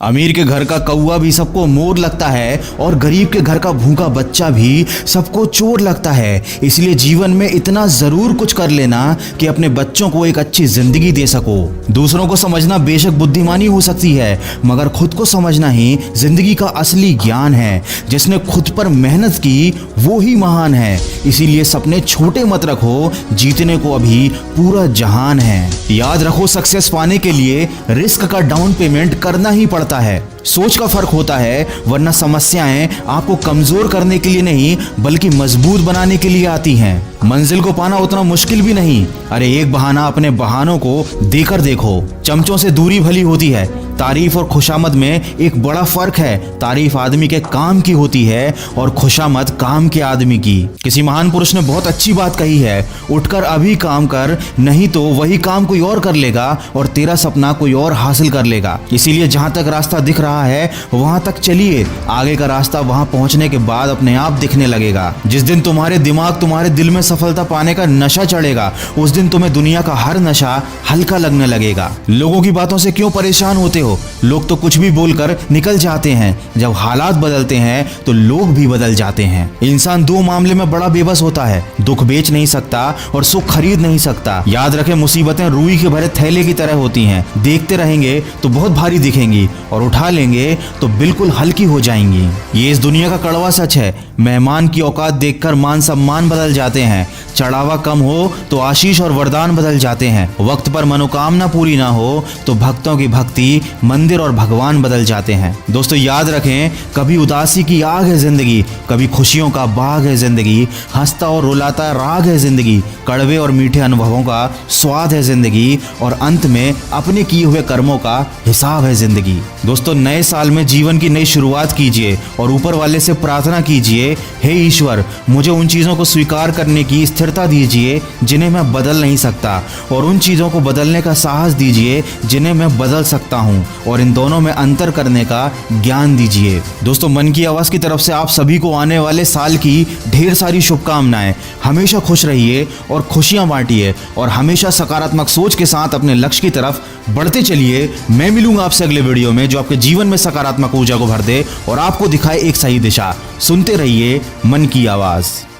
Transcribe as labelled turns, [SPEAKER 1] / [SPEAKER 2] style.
[SPEAKER 1] अमीर के घर का कौवा भी सबको मोर लगता है और गरीब के घर का भूखा बच्चा भी सबको चोर लगता है। इसलिए जीवन में इतना जरूर कुछ कर लेना कि अपने बच्चों को एक अच्छी जिंदगी दे सको। दूसरों को समझना बेशक बुद्धिमानी हो सकती है, मगर खुद को समझना ही जिंदगी का असली ज्ञान है। जिसने खुद पर मेहनत की वो ही महान है। इसीलिए सपने छोटे मत रखो, जीतने को अभी पूरा जहान है। याद रखो, सक्सेस पाने के लिए रिस्क का डाउन पेमेंट करना ही पड़ता है। सोच का फर्क होता है, वरना समस्याएं आपको कमजोर करने के लिए नहीं बल्कि मजबूत बनाने के लिए आती हैं। मंजिल को पाना उतना मुश्किल भी नहीं। अरे एक बहाना अपने बहानों को देकर देखो। चमचों से दूरी भली होती है। तारीफ और खुशामद में एक बड़ा फर्क है। तारीफ आदमी के काम की होती है और खुशामद काम के आदमी की। किसी महान पुरुष ने बहुत अच्छी बात कही है, उठकर अभी काम कर, नहीं तो वही काम कोई और कर लेगा और तेरा सपना कोई और हासिल कर लेगा। इसीलिए जहां तक रास्ता दिख रहा है वहां तक चलिए। आगे का रास्ता वहां पहुंचने के बाद अपने आप दिखने लगेगा। जिस दिन तुम्हारे दिल में सफलता पाने का नशा चढ़ेगा, उस दिन तुम्हें दुनिया का हर नशा हल्का लगने लगेगा। लोगों की बातों से क्यों परेशान होते हो? लोग तो कुछ भी बोलकर निकल जाते हैं। जब हालात बदलते हैं तो लोग भी बदल जाते हैं। इंसान दो मामले में बड़ा बेबस होता है, दुख बेच नहीं सकता और सुख खरीद नहीं सकता। याद रखें, मुसीबतें रुई के भरे थैले की तरह होती हैं। देखते रहेंगे तो बहुत भारी दिखेंगी और उठा लेंगे तो बिल्कुल हल्की हो जाएंगी। ये इस दुनिया का कड़वा सच है। मेहमान की औकात देखकर मान सम्मान बदल जाते हैं। चढ़ावा कम हो तो आशीष और वरदान बदल जाते हैं। वक्त पर मनोकामना पूरी ना हो तो भक्तों की भक्ति, मंदिर और भगवान बदल जाते हैं। दोस्तों याद रखें, कभी उदासी की आग है जिंदगी, कभी खुशियों का बाग है जिंदगी। हंसता और रुलाता राग है जिंदगी, कड़वे और मीठे अनुभवों का स्वाद है जिंदगी और अंत में अपने किए हुए कर्मों का हिसाब है जिंदगी। दोस्तों नए साल में जीवन की नई शुरुआत कीजिए और ऊपर वाले से प्रार्थना कीजिए, हे ईश्वर, मुझे उन चीजों को स्वीकार करने की स्थिरता दीजिए जिन्हें मैं बदल नहीं सकता, और उन चीजों को बदलने का साहस दीजिए जिन्हें मैं बदल सकता हूं, और इन दोनों में अंतर करने का ज्ञान दीजिए। दोस्तों मन की आवाज की तरफ से आप सभी को आने वाले साल की ढेर सारी शुभकामनाएं। हमेशा खुश रहिए और खुशियां बांटिए और हमेशा सकारात्मक सोच के साथ अपने लक्ष्य की तरफ बढ़ते चलिए। मैं मिलूंगा आपसे अगले वीडियो में जो आपके जीवन में सकारात्मक ऊर्जा को भर दे और आपको दिखाए एक सही दिशा। सुनते रहिए मन की आवाज।